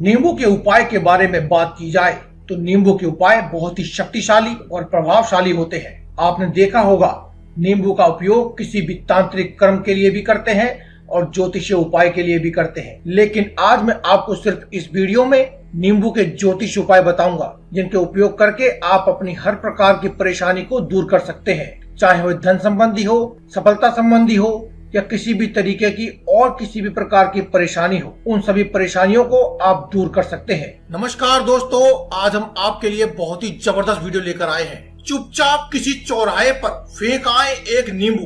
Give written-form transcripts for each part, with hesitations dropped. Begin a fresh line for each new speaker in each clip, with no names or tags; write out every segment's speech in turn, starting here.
नींबू के उपाय के बारे में बात की जाए तो नींबू के उपाय बहुत ही शक्तिशाली और प्रभावशाली होते हैं। आपने देखा होगा नींबू का उपयोग किसी भी तांत्रिक कर्म के लिए भी करते हैं और ज्योतिषीय उपाय के लिए भी करते हैं। लेकिन आज मैं आपको सिर्फ इस वीडियो में नींबू के ज्योतिष उपाय बताऊंगा जिनके उपयोग करके आप अपनी हर प्रकार की परेशानी को दूर कर सकते हैं, चाहे वह धन संबंधी हो, सफलता संबंधी हो या किसी भी तरीके की और किसी भी प्रकार की परेशानी हो। उन सभी परेशानियों को आप दूर कर सकते हैं। नमस्कार दोस्तों, आज हम आपके लिए बहुत ही जबरदस्त वीडियो लेकर आए हैं। चुपचाप किसी चौराहे पर फेंक आए एक नींबू,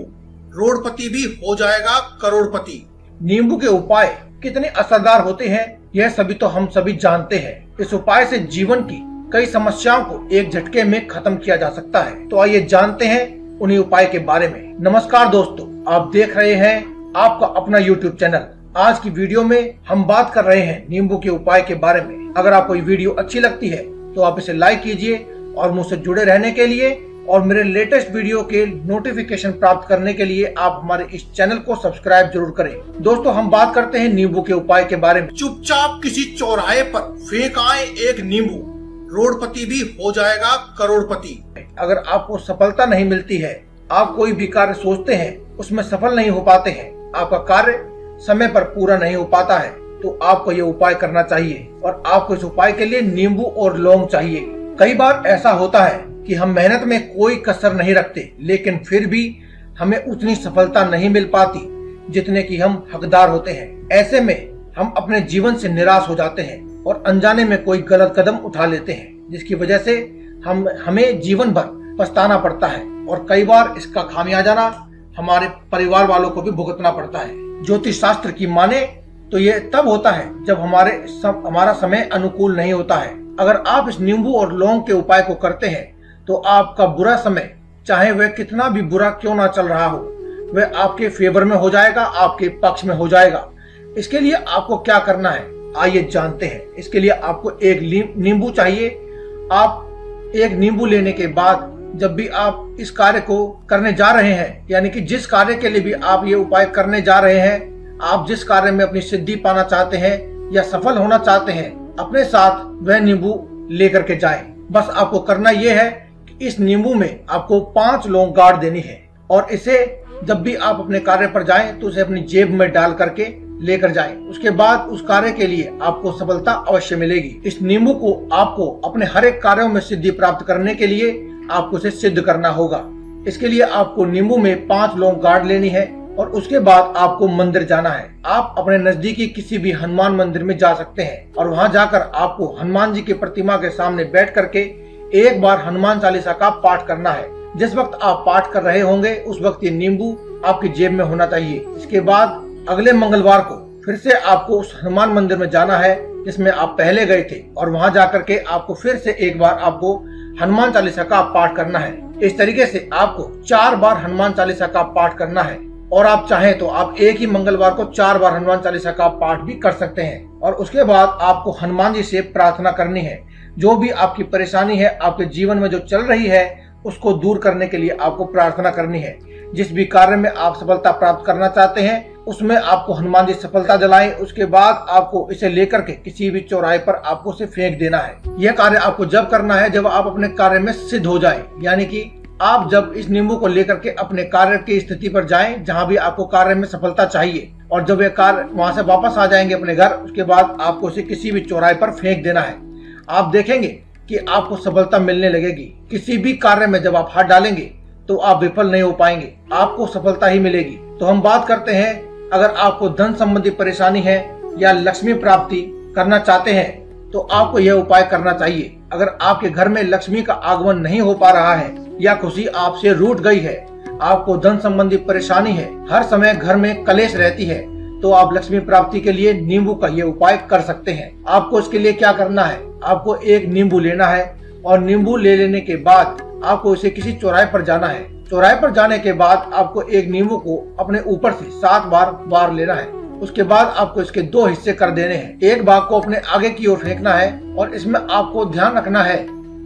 रोडपति भी हो जाएगा करोड़पति। नींबू के उपाय कितने असरदार होते हैं यह सभी तो हम सभी जानते हैं। इस उपाय से जीवन की कई समस्याओं को एक झटके में खत्म किया जा सकता है। तो आइए जानते हैं उन्हीं उपाय के बारे में। नमस्कार दोस्तों, आप देख रहे हैं आपका अपना YouTube चैनल। आज की वीडियो में हम बात कर रहे हैं नींबू के उपाय के बारे में। अगर आपको ये वीडियो अच्छी लगती है तो आप इसे लाइक कीजिए और मुझसे जुड़े रहने के लिए और मेरे लेटेस्ट वीडियो के नोटिफिकेशन प्राप्त करने के लिए आप हमारे इस चैनल को सब्सक्राइब जरूर करें। दोस्तों, हम बात करते हैं नींबू के उपाय के बारे में। चुपचाप किसी चौराहे पर फेंक आए एक नींबू, रोडपति भी हो जाएगा करोड़पति। अगर आपको सफलता नहीं मिलती है, आप कोई भी कार्य सोचते हैं उसमें सफल नहीं हो पाते हैं, आपका कार्य समय पर पूरा नहीं हो पाता है, तो आपको ये उपाय करना चाहिए। और आपको इस उपाय के लिए नींबू और लौंग चाहिए। कई बार ऐसा होता है कि हम मेहनत में कोई कसर नहीं रखते, लेकिन फिर भी हमें उतनी सफलता नहीं मिल पाती जितने की हम हकदार होते हैं। ऐसे में हम अपने जीवन से निराश हो जाते हैं और अनजाने में कोई गलत कदम उठा लेते हैं, जिसकी वजह से हमें जीवन भर पछताना पड़ता है और कई बार इसका खामियाजा हमारे परिवार वालों को भी भुगतना पड़ता है। ज्योतिष शास्त्र की माने तो ये तब होता है जब हमारा समय अनुकूल नहीं होता है। अगर आप इस नींबू और लौंग के उपाय को करते हैं तो आपका बुरा समय, चाहे वह कितना भी बुरा क्यों ना चल रहा हो, वह आपके फेवर में हो जाएगा, आपके पक्ष में हो जाएगा। इसके लिए आपको क्या करना है आइए जानते हैं। इसके लिए आपको एक नींबू चाहिए। आप एक नींबू लेने के बाद जब भी आप इस कार्य को करने जा रहे हैं, यानी कि जिस कार्य के लिए भी आप ये उपाय करने जा रहे हैं, आप जिस कार्य में अपनी सिद्धि पाना चाहते हैं या सफल होना चाहते हैं, अपने साथ वह नींबू लेकर के जाएं। बस आपको करना यह है कि इस नींबू में आपको 5 लौंग गाड़ देनी है और इसे जब भी आप अपने कार्य पर जाएं तो उसे अपनी जेब में डाल करके लेकर जाएं। उसके बाद उस कार्य के लिए आपको सफलता अवश्य मिलेगी। इस नींबू को आपको अपने हर एक कार्यों में सिद्धि प्राप्त करने के लिए आपको इसे सिद्ध करना होगा। इसके लिए आपको नींबू में 5 लौंग गाड़ लेनी है और उसके बाद आपको मंदिर जाना है। आप अपने नजदीकी किसी भी हनुमान मंदिर में जा सकते हैं और वहां जाकर आपको हनुमान जी की प्रतिमा के सामने बैठ करके एक बार हनुमान चालीसा का पाठ करना है। जिस वक्त आप पाठ कर रहे होंगे उस वक्त ये नींबू आपकी जेब में होना चाहिए। इसके बाद अगले मंगलवार को फिर से आपको उस हनुमान मंदिर में जाना है जिसमें आप पहले गए थे और वहां जाकर के आपको फिर से एक बार आपको हनुमान चालीसा का पाठ करना है। इस तरीके से आपको 4 बार हनुमान चालीसा का पाठ करना है और आप चाहें तो आप एक ही मंगलवार को 4 बार हनुमान चालीसा का पाठ भी कर सकते हैं। और उसके बाद आपको हनुमान जी से प्रार्थना करनी है। जो भी आपकी परेशानी है, आपके जीवन में जो चल रही है, उसको दूर करने के लिए आपको प्रार्थना करनी है। जिस भी कार्य में आप सफलता प्राप्त करना चाहते हैं उसमें आपको हनुमान जी सफलता दिलाएं। उसके बाद आपको इसे लेकर के किसी भी चौराहे पर आपको इसे फेंक देना है। यह कार्य आपको जब करना है जब आप अपने कार्य में सिद्ध हो जाएं, यानी कि आप जब इस नींबू को लेकर के अपने कार्य की स्थिति पर जाएं जहां भी आपको कार्य में सफलता चाहिए, और जब यह कार्य वहां से वापस आ जाएंगे अपने घर, उसके बाद आपको इसे किसी भी चौराहे पर फेंक देना है। आप देखेंगे कि आपको सफलता मिलने लगेगी। किसी भी कार्य में जब आप हाथ डालेंगे तो आप विफल नहीं हो पाएंगे, आपको सफलता ही मिलेगी। तो हम बात करते हैं, अगर आपको धन संबंधी परेशानी है या लक्ष्मी प्राप्ति करना चाहते हैं तो आपको यह उपाय करना चाहिए। अगर आपके घर में लक्ष्मी का आगमन नहीं हो पा रहा है या खुशी आपसे रूठ गई है, आपको धन संबंधी परेशानी है, हर समय घर में कलेश रहती है, तो आप लक्ष्मी प्राप्ति के लिए नींबू का ये उपाय कर सकते हैं। आपको इसके लिए क्या करना है, आपको एक नींबू लेना है और नींबू ले लेने के बाद आपको इसे किसी चौराहे पर जाना है। चौराहे पर जाने के बाद आपको एक नींबू को अपने ऊपर से 7 बार लेना है। उसके बाद आपको इसके 2 हिस्से कर देने हैं। एक भाग को अपने आगे की ओर फेंकना है और इसमें आपको ध्यान रखना है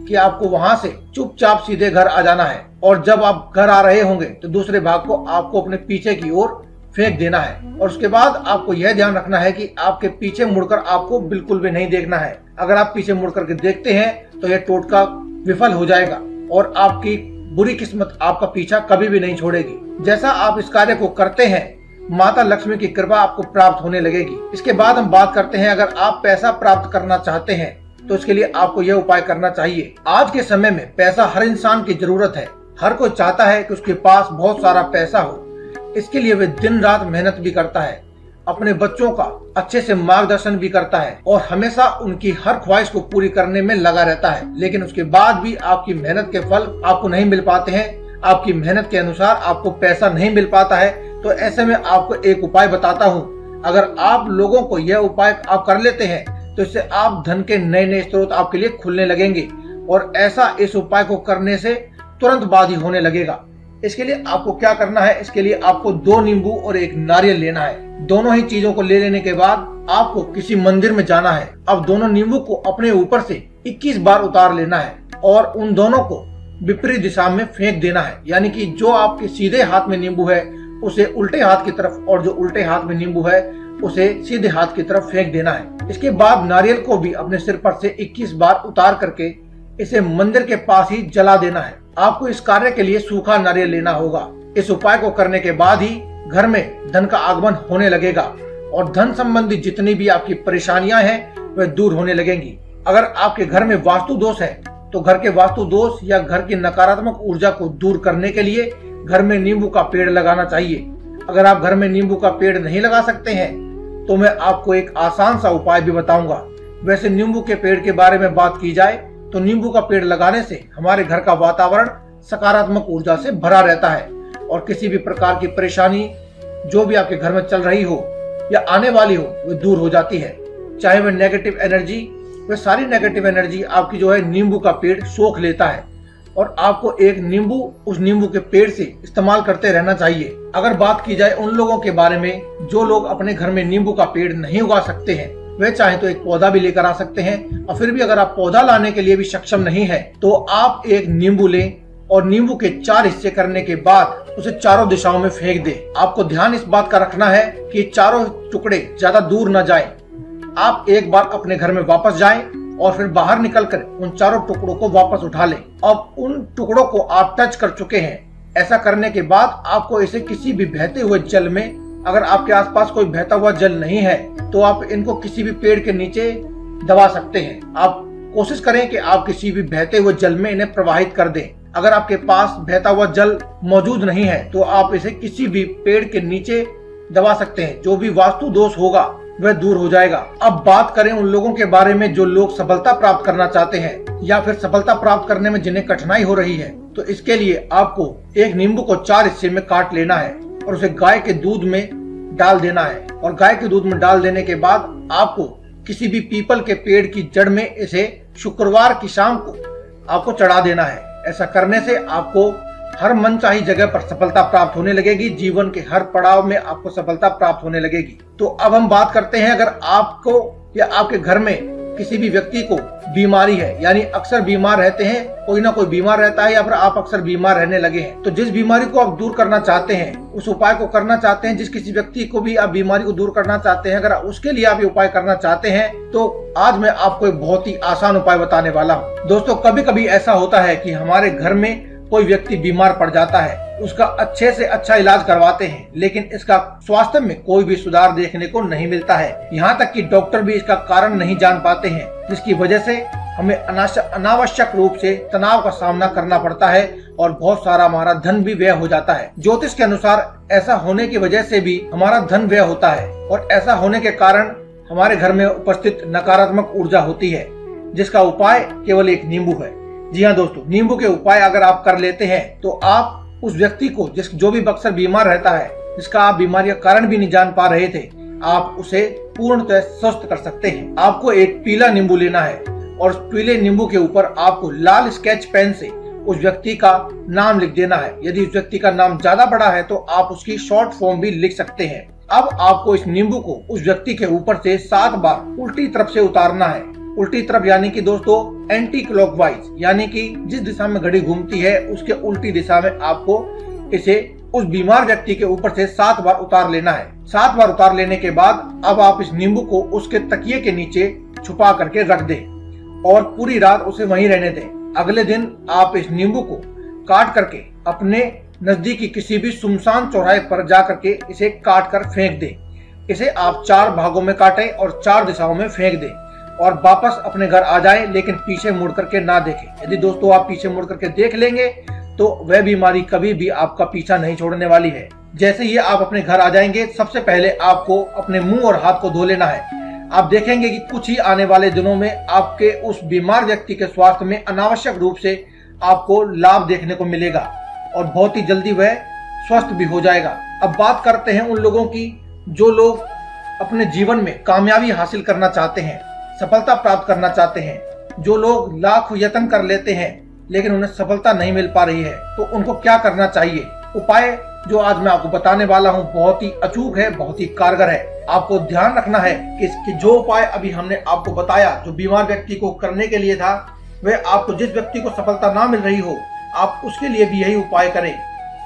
कि आपको वहां से चुपचाप सीधे घर आ जाना है। और जब आप घर आ रहे होंगे तो दूसरे भाग को आपको अपने पीछे की ओर फेंक देना है। और उसके बाद आपको यह ध्यान रखना है कि आपके पीछे मुड़कर आपको बिल्कुल भी नहीं देखना है। अगर आप पीछे मुड़कर के देखते हैं तो यह टोटका विफल हो जाएगा और आपकी बुरी किस्मत आपका पीछा कभी भी नहीं छोड़ेगी। जैसा आप इस कार्य को करते हैं, माता लक्ष्मी की कृपा आपको प्राप्त होने लगेगी। इसके बाद हम बात करते हैं, अगर आप पैसा प्राप्त करना चाहते हैं तो इसके लिए आपको यह उपाय करना चाहिए। आज के समय में पैसा हर इंसान की जरूरत है। हर कोई चाहता है कि उसके पास बहुत सारा पैसा हो। इसके लिए वे दिन रात मेहनत भी करता है, अपने बच्चों का अच्छे से मार्गदर्शन भी करता है और हमेशा उनकी हर ख्वाहिश को पूरी करने में लगा रहता है। लेकिन उसके बाद भी आपकी मेहनत के फल आपको नहीं मिल पाते हैं, आपकी मेहनत के अनुसार आपको पैसा नहीं मिल पाता है। तो ऐसे में आपको एक उपाय बताता हूँ। अगर आप लोगों को यह उपाय आप कर लेते हैं तो इससे आप धन के नए नए स्रोत आपके लिए खुलने लगेंगे और ऐसा इस उपाय को करने से तुरंत बाद ही होने लगेगा। इसके लिए आपको क्या करना है, इसके लिए आपको 2 नींबू और 1 नारियल लेना है। दोनों ही चीजों को ले लेने के बाद आपको किसी मंदिर में जाना है। अब दोनों नींबू को अपने ऊपर से 21 बार उतार लेना है और उन दोनों को विपरीत दिशा में फेंक देना है। यानी कि जो आपके सीधे हाथ में नींबू है उसे उल्टे हाथ की तरफ और जो उल्टे हाथ में नींबू है उसे सीधे हाथ की तरफ फेंक देना है। इसके बाद नारियल को भी अपने सिर पर से 21 बार उतार करके इसे मंदिर के पास ही जला देना है। आपको इस कार्य के लिए सूखा नारियल लेना होगा। इस उपाय को करने के बाद ही घर में धन का आगमन होने लगेगा और धन संबंधी जितनी भी आपकी परेशानियां हैं वह दूर होने लगेंगी। अगर आपके घर में वास्तु दोष है तो घर के वास्तु दोष या घर की नकारात्मक ऊर्जा को दूर करने के लिए घर में नींबू का पेड़ लगाना चाहिए। अगर आप घर में नींबू का पेड़ नहीं लगा सकते हैं तो मैं आपको एक आसान सा उपाय भी बताऊंगा। वैसे नींबू के पेड़ के बारे में बात की जाए तो नींबू का पेड़ लगाने से हमारे घर का वातावरण सकारात्मक ऊर्जा से भरा रहता है और किसी भी प्रकार की परेशानी जो भी आपके घर में चल रही हो या आने वाली हो वो दूर हो जाती है। चाहे वह नेगेटिव एनर्जी, वह सारी नेगेटिव एनर्जी आपकी जो है नींबू का पेड़ सोख लेता है और आपको एक नींबू उस नींबू के पेड़ से इस्तेमाल करते रहना चाहिए। अगर बात की जाए उन लोगों के बारे में जो लोग अपने घर में नींबू का पेड़ नहीं उगा सकते हैं, वे चाहे तो एक पौधा भी लेकर आ सकते हैं। और फिर भी अगर आप पौधा लाने के लिए भी सक्षम नहीं है तो आप एक नींबू लें और नींबू के 4 हिस्से करने के बाद उसे चारों दिशाओं में फेंक दें। आपको ध्यान इस बात का रखना है कि चारों टुकड़े ज्यादा दूर न जाएं। आप एक बार अपने घर में वापस जाएं और फिर बाहर निकलकर उन चारों टुकड़ों को वापस उठा लें। अब उन टुकड़ों को आप टच कर चुके हैं। ऐसा करने के बाद आपको इसे किसी भी बहते हुए जल में, अगर आपके आसपास कोई बहता हुआ जल नहीं है तो आप इनको किसी भी पेड़ के नीचे दबा सकते हैं। आप कोशिश करें कि आप किसी भी बहते हुए जल में इन्हें प्रवाहित कर दें। अगर आपके पास बहता हुआ जल मौजूद नहीं है तो आप इसे किसी भी पेड़ के नीचे दबा सकते हैं। जो भी वास्तु दोष होगा वह दूर हो जाएगा। अब बात करें उन लोगों के बारे में जो लोग सफलता प्राप्त करना चाहते हैं या फिर सफलता प्राप्त करने में जिन्हें कठिनाई हो रही है, तो इसके लिए आपको एक नींबू को 4 हिस्से में काट लेना है और उसे गाय के दूध में डाल देना है। और गाय के दूध में डाल देने के बाद आपको किसी भी पीपल के पेड़ की जड़ में इसे शुक्रवार की शाम को आपको चढ़ा देना है। ऐसा करने से आपको हर मनचाही जगह पर सफलता प्राप्त होने लगेगी। जीवन के हर पड़ाव में आपको सफलता प्राप्त होने लगेगी। तो अब हम बात करते हैं, अगर आपको या आपके घर में किसी भी व्यक्ति को बीमारी है, यानी अक्सर बीमार रहते हैं, कोई ना कोई बीमार रहता है या फिर आप अक्सर बीमार रहने लगे हैं, तो जिस बीमारी को आप दूर करना चाहते हैं, उस उपाय को करना चाहते हैं, जिस किसी व्यक्ति को भी आप बीमारी को दूर करना चाहते हैं, अगर उसके लिए आप ये उपाय करना चाहते हैं तो आज मैं आपको एक बहुत ही आसान उपाय बताने वाला हूँ। दोस्तों, कभी कभी ऐसा होता है कि हमारे घर में कोई व्यक्ति बीमार पड़ जाता है, उसका अच्छे से अच्छा इलाज करवाते हैं, लेकिन इसका स्वास्थ्य में कोई भी सुधार देखने को नहीं मिलता है। यहाँ तक कि डॉक्टर भी इसका कारण नहीं जान पाते हैं, जिसकी वजह से हमें अनावश्यक रूप से तनाव का सामना करना पड़ता है और बहुत सारा हमारा धन भी व्यय हो जाता है। ज्योतिष के अनुसार ऐसा होने की वजह से भी हमारा धन व्यय होता है और ऐसा होने के कारण हमारे घर में उपस्थित नकारात्मक ऊर्जा होती है, जिसका उपाय केवल एक नींबू है। जी हाँ दोस्तों, नींबू के उपाय अगर आप कर लेते हैं तो आप उस व्यक्ति को जो भी अक्सर बीमार रहता है, जिसका आप बीमारी का कारण भी नहीं जान पा रहे थे, आप उसे पूर्णतः स्वस्थ कर सकते हैं। आपको एक पीला नींबू लेना है और उस पीले नींबू के ऊपर आपको लाल स्केच पेन से उस व्यक्ति का नाम लिख देना है। यदि उस व्यक्ति का नाम ज्यादा बड़ा है तो आप उसकी शॉर्ट फॉर्म भी लिख सकते हैं। अब आपको इस नींबू को उस व्यक्ति के ऊपर से 7 बार उल्टी तरफ से उतारना है। उल्टी तरफ यानी कि दोस्तों एंटी क्लॉकवाइज, यानी कि जिस दिशा में घड़ी घूमती है उसके उल्टी दिशा में आपको इसे उस बीमार व्यक्ति के ऊपर से 7 बार उतार लेना है। 7 बार उतार लेने के बाद अब आप इस नींबू को उसके तकिए के नीचे छुपा करके रख दें और पूरी रात उसे वहीं रहने दें। अगले दिन आप इस नींबू को काट करके अपने नजदीकी किसी भी सुनसान चौराहे पर जा करके इसे काट कर फेंक दें। इसे आप 4 भागों में काटें और 4 दिशाओं में फेंक दें और वापस अपने घर आ जाएं, लेकिन पीछे मुड़ करके ना देखें। यदि दोस्तों आप पीछे मुड़ करके देख लेंगे तो वह बीमारी कभी भी आपका पीछा नहीं छोड़ने वाली है। जैसे ही आप अपने घर आ जाएंगे, सबसे पहले आपको अपने मुंह और हाथ को धो लेना है। आप देखेंगे कि कुछ ही आने वाले दिनों में आपके उस बीमार व्यक्ति के स्वास्थ्य में अनावश्यक रूप से आपको लाभ देखने को मिलेगा और बहुत ही जल्दी वह स्वस्थ भी हो जाएगा। अब बात करते हैं उन लोगों की जो लोग अपने जीवन में कामयाबी हासिल करना चाहते हैं, सफलता प्राप्त करना चाहते हैं, जो लोग लाखों यत्न कर लेते हैं लेकिन उन्हें सफलता नहीं मिल पा रही है, तो उनको क्या करना चाहिए। उपाय जो आज मैं आपको बताने वाला हूं बहुत ही अचूक है, बहुत ही कारगर है। आपको ध्यान रखना है कि जो उपाय अभी हमने आपको बताया, जो बीमार व्यक्ति को करने के लिए था, वह आपको जिस व्यक्ति को सफलता ना मिल रही हो आप उसके लिए भी यही उपाय करें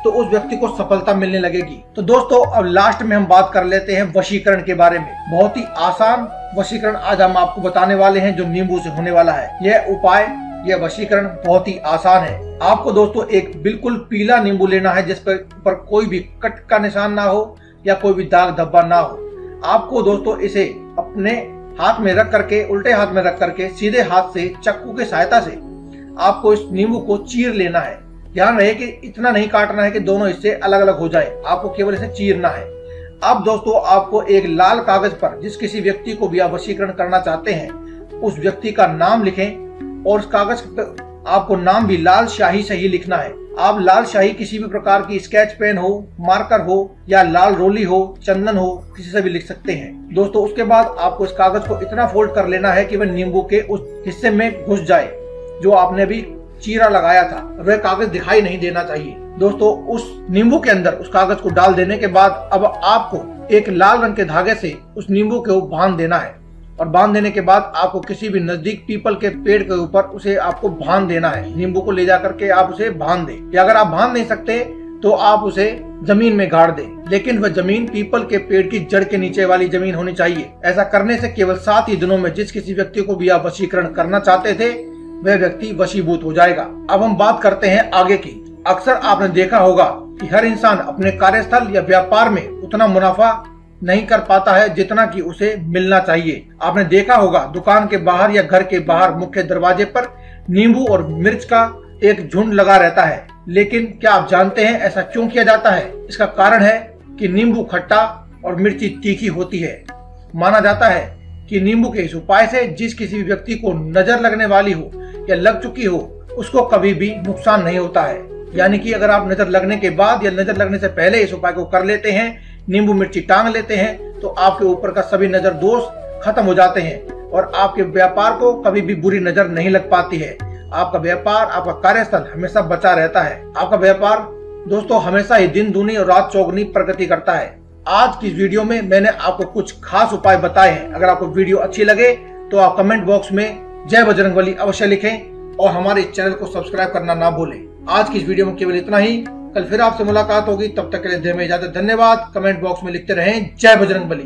तो उस व्यक्ति को सफलता मिलने लगेगी। तो दोस्तों अब लास्ट में हम बात कर लेते हैं वशीकरण के बारे में। बहुत ही आसान वशीकरण आज हम आपको बताने वाले हैं जो नींबू से होने वाला है। यह उपाय, यह वशीकरण बहुत ही आसान है। आपको दोस्तों एक बिल्कुल पीला नींबू लेना है जिस पर कोई भी कट का निशान ना हो या कोई भी दाग धब्बा ना हो। आपको दोस्तों इसे अपने हाथ में रख करके, उल्टे हाथ में रख करके सीधे हाथ से चाकू की सहायता से आपको इस नींबू को चीर लेना है। ध्यान रहे कि इतना नहीं काटना है कि दोनों हिस्से अलग अलग हो जाए, आपको केवल इसे चीरना है। अब दोस्तों आपको एक लाल कागज पर जिस किसी व्यक्ति को भी आप वशीकरण करना चाहते हैं उस व्यक्ति का नाम लिखें और उस कागज पर आपको नाम भी लाल स्याही से ही लिखना है। आप लाल स्याही किसी भी प्रकार की स्केच पेन हो, मार्कर हो या लाल रोली हो, चंदन हो, किसी से भी लिख सकते हैं। दोस्तों उसके बाद आपको इस कागज को इतना फोल्ड कर लेना है कि वह नींबू के उस हिस्से में घुस जाए जो आपने भी चीरा लगाया था, वह कागज दिखाई नहीं देना चाहिए। दोस्तों उस नींबू के अंदर उस कागज को डाल देने के बाद अब आपको एक लाल रंग के धागे से उस नींबू के ऊपर बांध देना है और बांध देने के बाद आपको किसी भी नजदीक पीपल के पेड़ के ऊपर उसे आपको बांध देना है। नींबू को ले जा करके आप उसे बांध दें, या अगर आप बांध नहीं सकते तो आप उसे जमीन में गाड़ दें, लेकिन वह जमीन पीपल के पेड़ की जड़ के नीचे वाली जमीन होनी चाहिए। ऐसा करने से केवल 7 ही दिनों में जिस किसी व्यक्ति को भी आप वशीकरण करना चाहते थे वह व्यक्ति वशीभूत हो जाएगा। अब हम बात करते हैं आगे की। अक्सर आपने देखा होगा कि हर इंसान अपने कार्यस्थल या व्यापार में उतना मुनाफा नहीं कर पाता है जितना कि उसे मिलना चाहिए। आपने देखा होगा दुकान के बाहर या घर के बाहर मुख्य दरवाजे पर नींबू और मिर्च का एक झुंड लगा रहता है, लेकिन क्या आप जानते हैं ऐसा क्यों किया जाता है? इसका कारण है कि नींबू खट्टा और मिर्ची तीखी होती है। माना जाता है कि नींबू के इस उपाय से जिस किसी व्यक्ति को नजर लगने वाली हो या लग चुकी हो उसको कभी भी नुकसान नहीं होता है। यानी कि अगर आप नजर लगने के बाद या नजर लगने से पहले इस उपाय को कर लेते हैं, नींबू मिर्ची टांग लेते हैं, तो आपके ऊपर का सभी नजर दोष खत्म हो जाते हैं और आपके व्यापार को कभी भी बुरी नजर नहीं लग पाती है। आपका व्यापार, आपका कार्यस्थल हमेशा बचा रहता है। आपका व्यापार दोस्तों हमेशा ही दिन दूनी और रात चौगुनी प्रगति करता है। आज की वीडियो में मैंने आपको कुछ खास उपाय बताए हैं। अगर आपको वीडियो अच्छी लगे तो आप कमेंट बॉक्स में जय बजरंगबली अवश्य लिखें और हमारे चैनल को सब्सक्राइब करना ना भूलें। आज की इस वीडियो में केवल इतना ही। कल फिर आपसे मुलाकात होगी, तब तक के लिए दें इजाजत। धन्यवाद। कमेंट बॉक्स में लिखते रहें जय बजरंगबली।